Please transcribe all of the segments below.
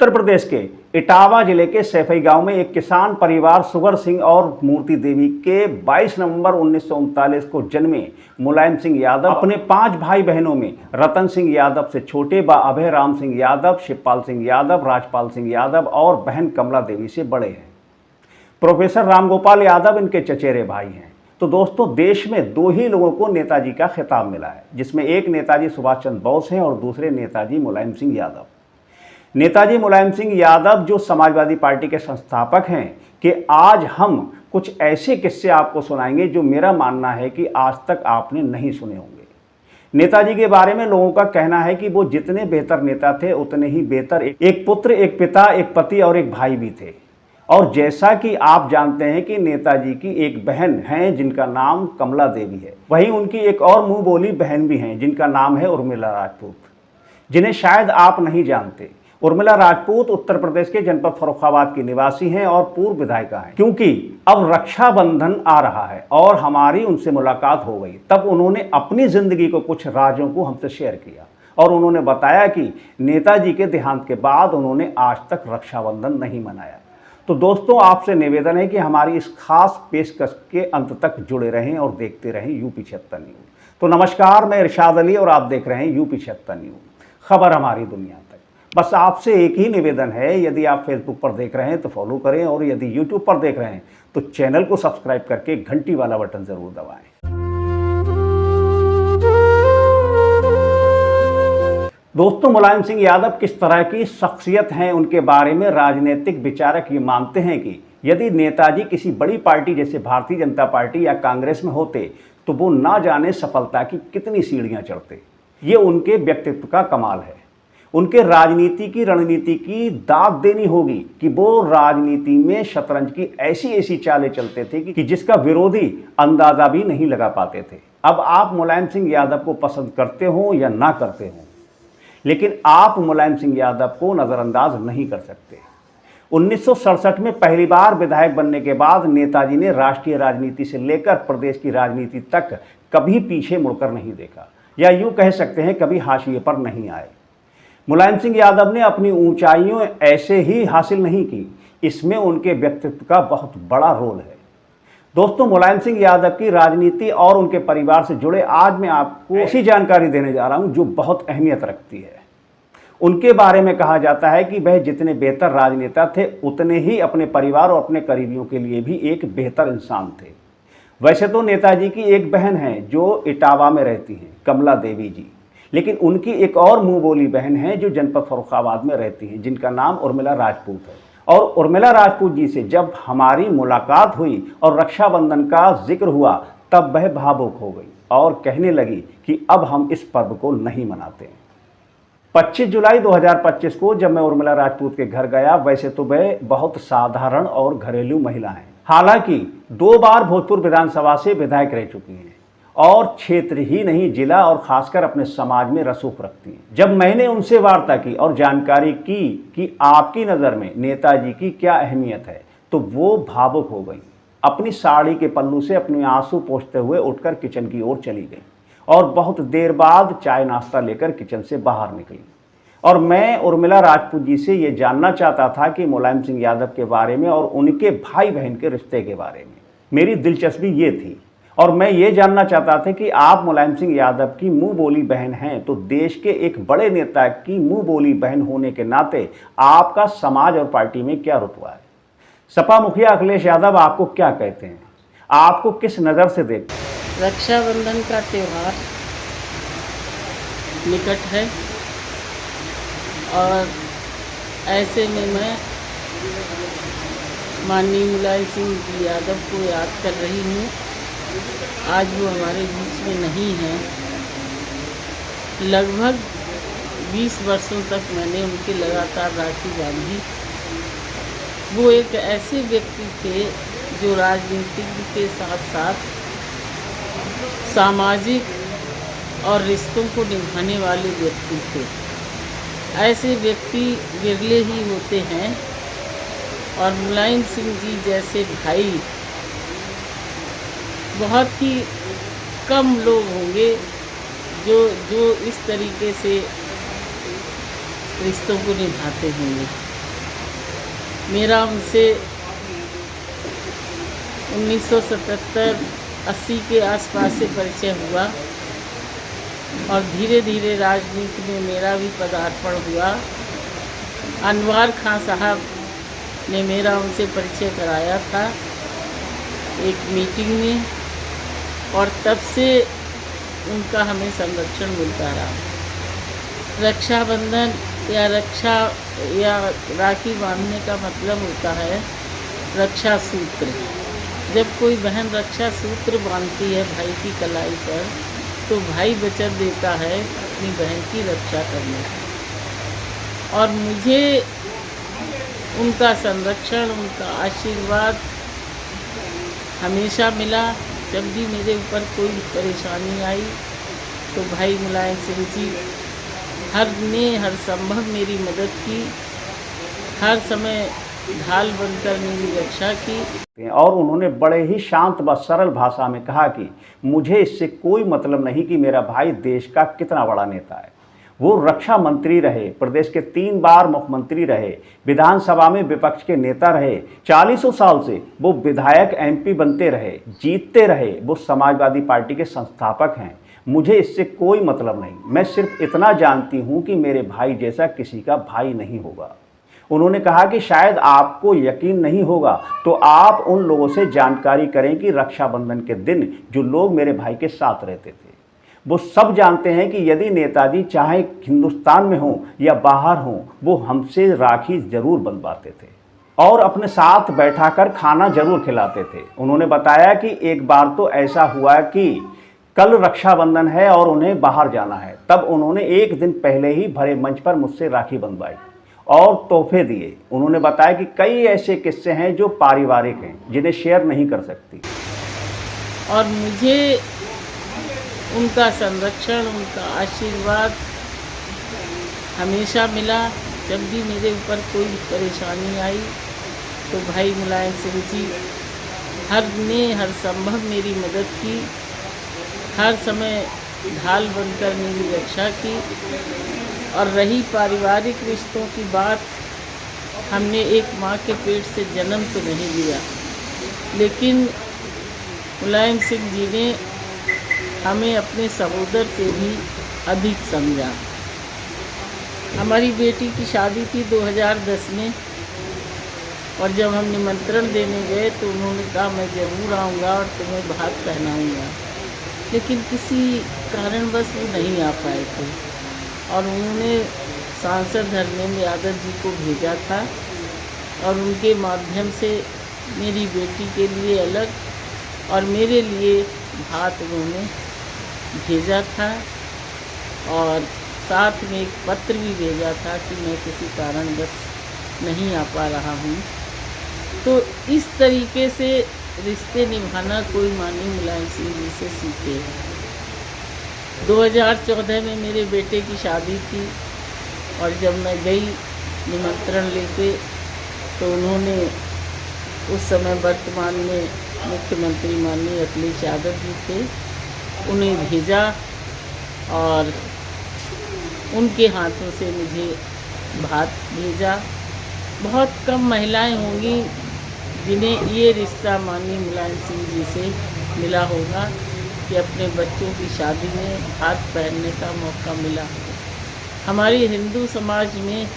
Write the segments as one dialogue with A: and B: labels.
A: उत्तर प्रदेश के इटावा जिले के सैफई गांव में एक किसान परिवार सुगर सिंह और मूर्ति देवी के 22 नवंबर 1939 को जन्मे मुलायम सिंह यादव अपने 5 भाई बहनों में रतन सिंह यादव से छोटे व अभय राम सिंह यादव, शिवपाल सिंह यादव, राजपाल सिंह यादव और बहन कमला देवी से बड़े हैं। प्रोफेसर रामगोपाल यादव इनके चचेरे भाई हैं। तो दोस्तों, देश में 2 ही लोगों को नेताजी का खिताब मिला है, जिसमें एक नेताजी सुभाष चंद्र बोस हैं और दूसरे नेताजी मुलायम सिंह यादव। नेताजी मुलायम सिंह यादव जो समाजवादी पार्टी के संस्थापक हैं कि आज हम कुछ ऐसे किस्से आपको सुनाएंगे जो मेरा मानना है कि आज तक आपने नहीं सुने होंगे। नेताजी के बारे में लोगों का कहना है कि वो जितने बेहतर नेता थे उतने ही बेहतर एक पुत्र, एक पिता, एक पति और एक भाई भी थे। और जैसा कि आप जानते हैं कि नेताजी की एक बहन है जिनका नाम कमला देवी है, वहीं उनकी एक और मुंह बोली बहन भी हैं जिनका नाम है उर्मिला राजपूत, जिन्हें शायद आप नहीं जानते। उर्मिला राजपूत उत्तर प्रदेश के जनपद फर्रुखाबाद की निवासी हैं और पूर्व विधायिका हैं। क्योंकि अब रक्षाबंधन आ रहा है और हमारी उनसे मुलाकात हो गई, तब उन्होंने अपनी जिंदगी को कुछ राजों को हमसे शेयर किया और उन्होंने बताया कि नेताजी के देहांत के बाद उन्होंने आज तक रक्षाबंधन नहीं मनाया। तो दोस्तों, आपसे निवेदन है कि हमारी इस खास पेशकश के अंत तक जुड़े रहें और देखते रहें यूपी 76 न्यूज़। तो नमस्कार, मैं इरशाद अली और आप देख रहे हैं यूपी 76 न्यूज़, खबर हमारी दुनिया तक। बस आपसे एक ही निवेदन है, यदि आप फेसबुक पर देख रहे हैं तो फॉलो करें और यदि यूट्यूब पर देख रहे हैं तो चैनल को सब्सक्राइब करके घंटी वाला बटन जरूर दबाएं। दोस्तों, मुलायम सिंह यादव किस तरह की शख्सियत हैं, उनके बारे में राजनीतिक विचारक ये मानते हैं कि यदि नेताजी किसी बड़ी पार्टी जैसे भारतीय जनता पार्टी या कांग्रेस में होते तो वो ना जाने सफलता की कितनी सीढ़ियां चढ़ते। ये उनके व्यक्तित्व का कमाल है। उनके राजनीति की रणनीति की दाद देनी होगी कि वो राजनीति में शतरंज की ऐसी ऐसी चालें चलते थे कि जिसका विरोधी अंदाजा भी नहीं लगा पाते थे। अब आप मुलायम सिंह यादव को पसंद करते हो या ना करते हो, लेकिन आप मुलायम सिंह यादव को नज़रअंदाज नहीं कर सकते। 1967 में पहली बार विधायक बनने के बाद नेताजी ने राष्ट्रीय राजनीति से लेकर प्रदेश की राजनीति तक कभी पीछे मुड़कर नहीं देखा, या यूँ कह सकते हैं कभी हाशिए पर नहीं आए। मुलायम सिंह यादव ने अपनी ऊंचाइयों ऐसे ही हासिल नहीं की, इसमें उनके व्यक्तित्व का बहुत बड़ा रोल है। दोस्तों, मुलायम सिंह यादव की राजनीति और उनके परिवार से जुड़े आज मैं आपको ऐसी जानकारी देने जा रहा हूं जो बहुत अहमियत रखती है। उनके बारे में कहा जाता है कि वह जितने बेहतर राजनेता थे उतने ही अपने परिवार और अपने करीबियों के लिए भी एक बेहतर इंसान थे। वैसे तो नेताजी की एक बहन है जो इटावा में रहती हैं, कमला देवी जी, लेकिन उनकी एक और मुंह बोली बहन है जो जनपद फर्रुखाबाद में रहती हैं, जिनका नाम उर्मिला राजपूत है। और उर्मिला राजपूत जी से जब हमारी मुलाकात हुई और रक्षाबंधन का जिक्र हुआ, तब वह भावुक हो गई और कहने लगी कि अब हम इस पर्व को नहीं मनाते। 25 जुलाई 2025 को जब मैं उर्मिला राजपूत के घर गया, वैसे तो वह बहुत साधारण और घरेलू महिला हैं। हालांकि 2 बार भोजपुर विधानसभा से विधायक रह चुकी हैं और क्षेत्र ही नहीं जिला और खासकर अपने समाज में रसूख रखती हैं। जब मैंने उनसे वार्ता की और जानकारी की कि आपकी नज़र में नेताजी की क्या अहमियत है, तो वो भावुक हो गई। अपनी साड़ी के पल्लू से अपने आंसू पोंछते हुए उठकर किचन की ओर चली गई और बहुत देर बाद चाय नाश्ता लेकर किचन से बाहर निकली। और मैं उर्मिला राजपूत जी से ये जानना चाहता था कि मुलायम सिंह यादव के बारे में और उनके भाई बहन के रिश्ते के बारे में। मेरी दिलचस्पी ये थी और मैं ये जानना चाहता था कि आप मुलायम सिंह यादव की मुंह बोली बहन हैं, तो देश के एक बड़े नेता की मुंह बोली बहन होने के नाते आपका समाज और पार्टी में क्या रुतबा है। सपा मुखिया अखिलेश यादव आपको क्या कहते हैं, आपको किस नज़र से देखते हैं?
B: रक्षाबंधन का त्यौहार निकट है और ऐसे में मैं माननीय मुलायम सिंह यादव को याद कर रही हूँ। आज वो हमारे बीच में नहीं हैं। लगभग 20 वर्षों तक मैंने उनकी लगातार राखी बांधी। वो एक ऐसे व्यक्ति थे जो राजनीति के साथ साथ सामाजिक और रिश्तों को निभाने वाले व्यक्ति थे। ऐसे व्यक्ति विरले ही होते हैं और मुलायम सिंह जी जैसे भाई बहुत ही कम लोग होंगे जो इस तरीके से रिश्तों को निभाते होंगे। मेरा उनसे 1977-80 के आसपास से परिचय हुआ और धीरे धीरे राजनीति में मेरा भी पदार्पण हुआ। अनवार खां साहब ने मेरा उनसे परिचय कराया था एक मीटिंग में, और तब से उनका हमें संरक्षण मिलता रहा। रक्षाबंधन या राखी बांधने का मतलब होता है रक्षा सूत्र। जब कोई बहन रक्षा सूत्र बांधती है भाई की कलाई पर, तो भाई वचन देता है अपनी बहन की रक्षा करने की। और मुझे उनका संरक्षण, उनका आशीर्वाद हमेशा मिला। जब भी मेरे ऊपर कोई परेशानी आई तो भाई मुलायम सिंह जी हर संभव मेरी मदद की, हर समय ढाल बनकर मेरी रक्षा की।
A: और उन्होंने बड़े ही शांत व सरल भाषा में कहा कि मुझे इससे कोई मतलब नहीं कि मेरा भाई देश का कितना बड़ा नेता है। वो रक्षा मंत्री रहे, प्रदेश के 3 बार मुख्यमंत्री रहे, विधानसभा में विपक्ष के नेता रहे, 40 साल से वो विधायक MP बनते रहे, जीतते रहे। वो समाजवादी पार्टी के संस्थापक हैं। मुझे इससे कोई मतलब नहीं। मैं सिर्फ इतना जानती हूँ कि मेरे भाई जैसा किसी का भाई नहीं होगा। उन्होंने कहा कि शायद आपको यकीन नहीं होगा तो आप उन लोगों से जानकारी करें कि रक्षाबंधन के दिन जो लोग मेरे भाई के साथ रहते थे, वो सब जानते हैं कि यदि नेताजी चाहे हिंदुस्तान में हों या बाहर हों, वो हमसे राखी जरूर बंधवाते थे और अपने साथ बैठाकर खाना जरूर खिलाते थे। उन्होंने बताया कि एक बार तो ऐसा हुआ कि कल रक्षाबंधन है और उन्हें बाहर जाना है, तब उन्होंने एक दिन पहले ही भरे मंच पर मुझसे राखी बंधवाई और तोहफे दिए। उन्होंने बताया कि कई ऐसे किस्से हैं जो पारिवारिक हैं, जिन्हें शेयर नहीं कर सकती।
B: और मुझे उनका संरक्षण, उनका आशीर्वाद हमेशा मिला। जब भी मेरे ऊपर कोई परेशानी आई तो भाई मुलायम सिंह जी हर संभव मेरी मदद की, हर समय ढाल बनकर मेरी रक्षा की। और रही पारिवारिक रिश्तों की बात, हमने एक माँ के पेट से जन्म तो नहीं लिया, लेकिन मुलायम सिंह जी ने हमें अपने सहोदर से भी अधिक समझा। हमारी बेटी की शादी थी 2010 में, और जब हम निमंत्रण देने गए तो उन्होंने कहा मैं ज़रूर आऊँगा और तुम्हें भात पहनाऊँगा, लेकिन किसी कारणवश वो नहीं आ पाए थे। और उन्होंने सांसद धर्मेंद्र यादव जी को भेजा था और उनके माध्यम से मेरी बेटी के लिए अलग और मेरे लिए भात उन्होंने भेजा था, और साथ में एक पत्र भी भेजा था कि मैं किसी कारणवश नहीं आ पा रहा हूँ। तो इस तरीके से रिश्ते निभाना कोई माननीय मुलायम सिंह जी से सीखे। 2014 में मेरे बेटे की शादी थी और जब मैं गई निमंत्रण लेके तो उन्होंने उस समय वर्तमान में मुख्यमंत्री माननीय अखिलेश यादव जी थे, उन्हें भेजा और उनके हाथों से मुझे भात भेजा। बहुत कम महिलाएं होंगी जिन्हें ये रिश्ता माननीय मुलायम सिंह जी से मिला होगा कि अपने बच्चों की शादी में भात पहनने का मौका मिला। हमारे हिंदू समाज में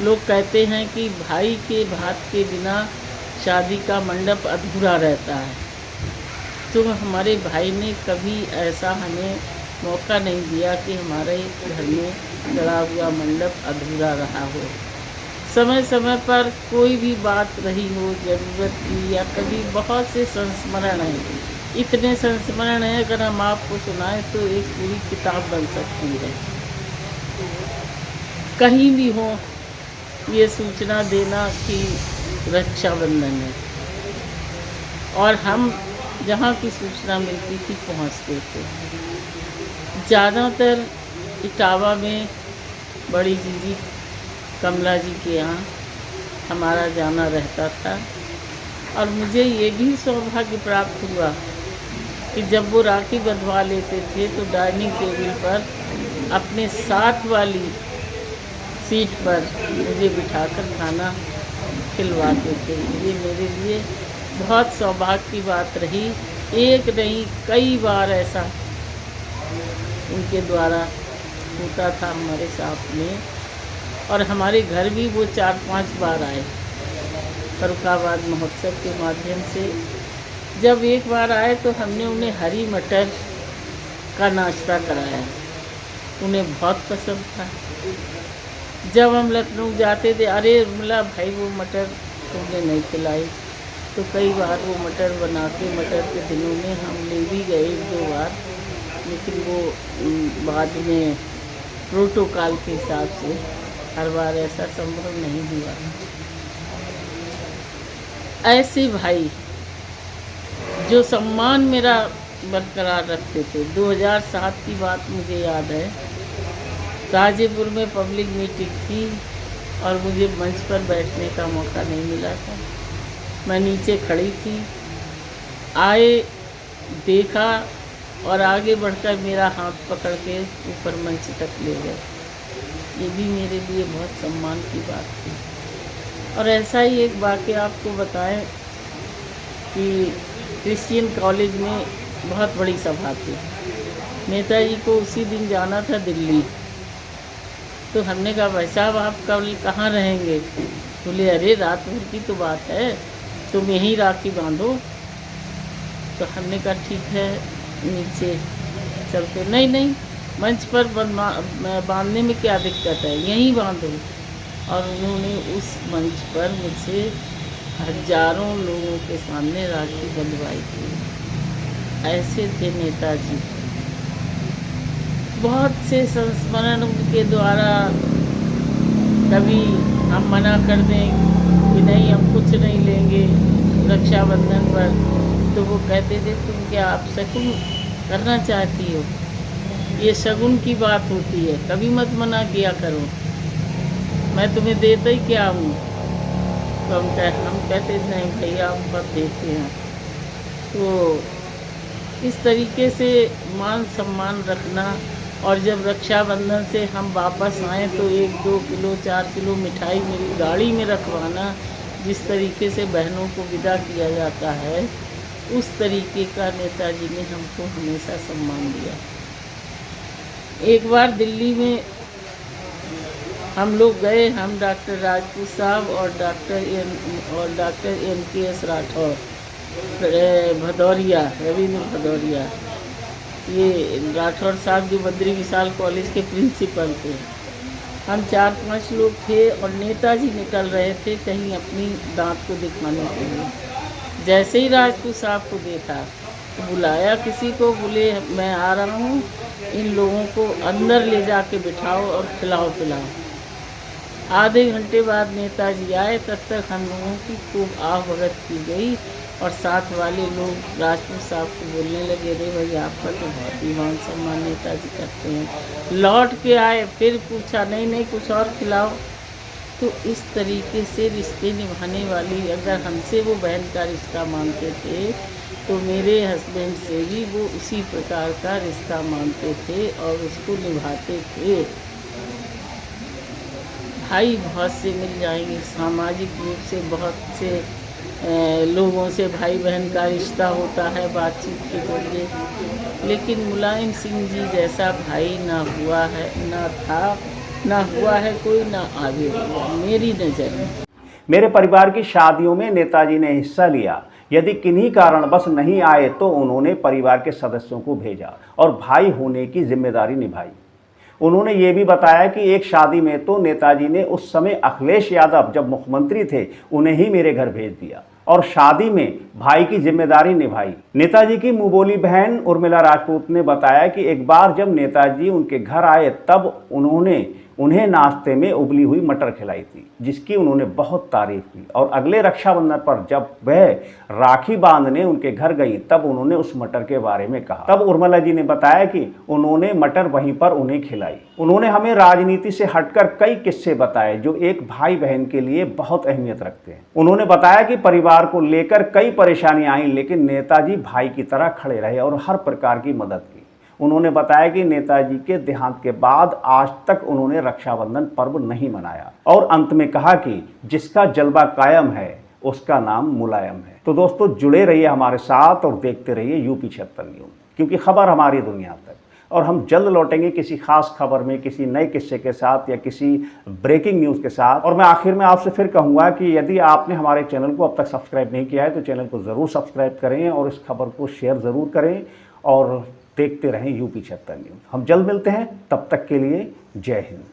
B: लोग कहते हैं कि भाई के भात के बिना शादी का मंडप अधूरा रहता है, तो हमारे भाई ने कभी ऐसा हमें मौका नहीं दिया कि हमारे घर में गड़ा हुआ मंडप अधूरा रहा हो। समय समय पर कोई भी बात रही हो ज़रूरत की, या कभी बहुत से संस्मरण हैं, इतने संस्मरण हैं अगर हम आपको सुनाएं तो एक पूरी किताब बन सकती है। कहीं भी हो ये सूचना देना कि रक्षाबंधन है, और हम जहाँ की सूचना मिलती थी पहुँचते थे। ज़्यादातर इटावा में बड़ी दीदी कमला जी के यहाँ हमारा जाना रहता था, और मुझे ये भी सौभाग्य प्राप्त हुआ कि जब वो राखी बंधवा लेते थे तो डाइनिंग टेबल पर अपने साथ वाली सीट पर मुझे बिठाकर खाना खिलवाते थे। ये मेरे लिए बहुत सौभाग्य की बात रही। एक नहीं कई बार ऐसा उनके द्वारा होता था हमारे साथ में, और हमारे घर भी वो 4-5 बार आए फर्रुखाबाद महोत्सव के माध्यम से। जब एक बार आए तो हमने उन्हें हरी मटर का नाश्ता कराया, उन्हें बहुत पसंद था। जब हम लखनऊ जाते थे, अरे उर्मिला भाई वो मटर तुमने नहीं खिलाई, तो कई बार वो मटर बना के, मटर के दिनों में हम ले भी गए 1-2 बार, लेकिन वो बाद में प्रोटोकॉल के हिसाब से हर बार ऐसा संभव नहीं हुआ। ऐसे भाई जो सम्मान मेरा बरकरार रखते थे। 2007 की बात मुझे याद है, ताजेपुर में पब्लिक मीटिंग थी और मुझे मंच पर बैठने का मौका नहीं मिला था। मैं नीचे खड़ी थी, आए, देखा और आगे बढ़कर मेरा हाथ पकड़ के ऊपर मंच तक ले गए। ये भी मेरे लिए बहुत सम्मान की बात थी। और ऐसा ही एक वाक़या आपको बताएं कि क्रिश्चियन कॉलेज में बहुत बड़ी सभा थी। नेताजी को उसी दिन जाना था दिल्ली, तो हमने कहा भाई साहब आप कल कहाँ रहेंगे? बोले अरे रात भर की तो बात है, तुम यहीं राखी बांधो। तो हमने कहा ठीक है नीचे चलते। नहीं नहीं, मंच पर बांधने में क्या दिक्कत है, यहीं बांधो। और उन्होंने उस मंच पर मुझसे हजारों लोगों के सामने राखी बंधवाई थी। ऐसे थे नेताजी। बहुत से संस्मरण उनके द्वारा, कभी हम मना कर दें कि नहीं हम कुछ नहीं लेंगे रक्षाबंधन पर, तो वो कहते थे तुम क्या आप शगुन करना चाहती हो, ये शगुन की बात होती है, कभी मत मना किया करो, मैं तुम्हें देता ही क्या हूँ। तो हम कहते नहीं भैया हम बस देते हैं। तो इस तरीके से मान सम्मान रखना। और जब रक्षाबंधन से हम वापस आएँ तो 1-2 किलो 4 किलो मिठाई मेरी गाड़ी में रखवाना। जिस तरीके से बहनों को विदा किया जाता है, उस तरीके का नेताजी ने हमको हमेशा सम्मान दिया। एक बार दिल्ली में हम लोग गए, हम डॉक्टर राजपूत साहब और डॉक्टर NKS राठौर, भदौरिया, रविंद्र भदौरिया, ये राठौर साहब जो बद्री विशाल कॉलेज के प्रिंसिपल थे। हम 4-5 लोग थे और नेताजी निकल रहे थे कहीं अपनी दांत को दिखाने के लिए। जैसे ही राजपूत साहब को देखा तो बुलाया किसी को, बोले मैं आ रहा हूँ, इन लोगों को अंदर ले जाके बिठाओ और खिलाओ पिलाओ। आधे घंटे बाद नेताजी आए, तब तक हम लोगों की खूब आह भगत की गई और साथ वाले लोग राजपूत साहब को बोलने लगे रे भाई आपका तो बहुत ही मान सम्मान नेताजी करते हैं। लौट के आए, फिर पूछा नहीं नहीं कुछ और खिलाओ। तो इस तरीके से रिश्ते निभाने वाली, अगर हमसे वो बहन का रिश्ता मानते थे तो मेरे हस्बैंड से भी वो उसी प्रकार का रिश्ता मानते थे और उसको निभाते थे। भाई बहुत से मिल जाएंगे, सामाजिक रूप से बहुत से लोगों से भाई बहन का रिश्ता होता है बातचीत के जरिए, लेकिन मुलायम सिंह जी जैसा भाई ना हुआ है, ना था, ना हुआ है कोई, ना आगे होगा मेरी नज़र में।
A: मेरे परिवार की शादियों में नेताजी ने हिस्सा लिया। यदि किन्हीं कारणवश नहीं आए तो उन्होंने परिवार के सदस्यों को भेजा और भाई होने की जिम्मेदारी निभाई। उन्होंने ये भी बताया कि एक शादी में तो नेताजी ने उस समय अखिलेश यादव जब मुख्यमंत्री थे उन्हें ही मेरे घर भेज दिया और शादी में भाई की जिम्मेदारी निभाई। नेताजी की मुंहबोली बहन उर्मिला राजपूत ने बताया कि एक बार जब नेताजी उनके घर आए तब उन्होंने उन्हें नाश्ते में उबली हुई मटर खिलाई थी, जिसकी उन्होंने बहुत तारीफ की। और अगले रक्षाबंधन पर जब वह राखी बांधने उनके घर गई तब उन्होंने उस मटर के बारे में कहा। तब उर्मिला जी ने बताया कि उन्होंने मटर वहीं पर उन्हें खिलाई। उन्होंने हमें राजनीति से हटकर कई किस्से बताए जो एक भाई बहन के लिए बहुत अहमियत रखते हैं। उन्होंने बताया कि परिवार को लेकर कई परेशानियां आई, लेकिन नेताजी भाई की तरह खड़े रहे और हर प्रकार की मदद की। उन्होंने बताया कि नेताजी के देहांत के बाद आज तक उन्होंने रक्षाबंधन पर्व नहीं मनाया और अंत में कहा कि जिसका जलवा कायम है उसका नाम मुलायम है। तो दोस्तों जुड़े रहिए हमारे साथ और देखते रहिए यूपी 76 न्यूज़, क्योंकि खबर हमारी दुनिया तक। और हम जल्द लौटेंगे किसी खास खबर में, किसी नए किस्से के साथ या किसी ब्रेकिंग न्यूज़ के साथ। और मैं आखिर में आपसे फिर कहूँगा कि यदि आपने हमारे चैनल को अब तक सब्सक्राइब नहीं किया है तो चैनल को ज़रूर सब्सक्राइब करें और इस खबर को शेयर ज़रूर करें और देखते रहें यूपी 76 न्यूज़। हम जल्द मिलते हैं, तब तक के लिए जय हिंद।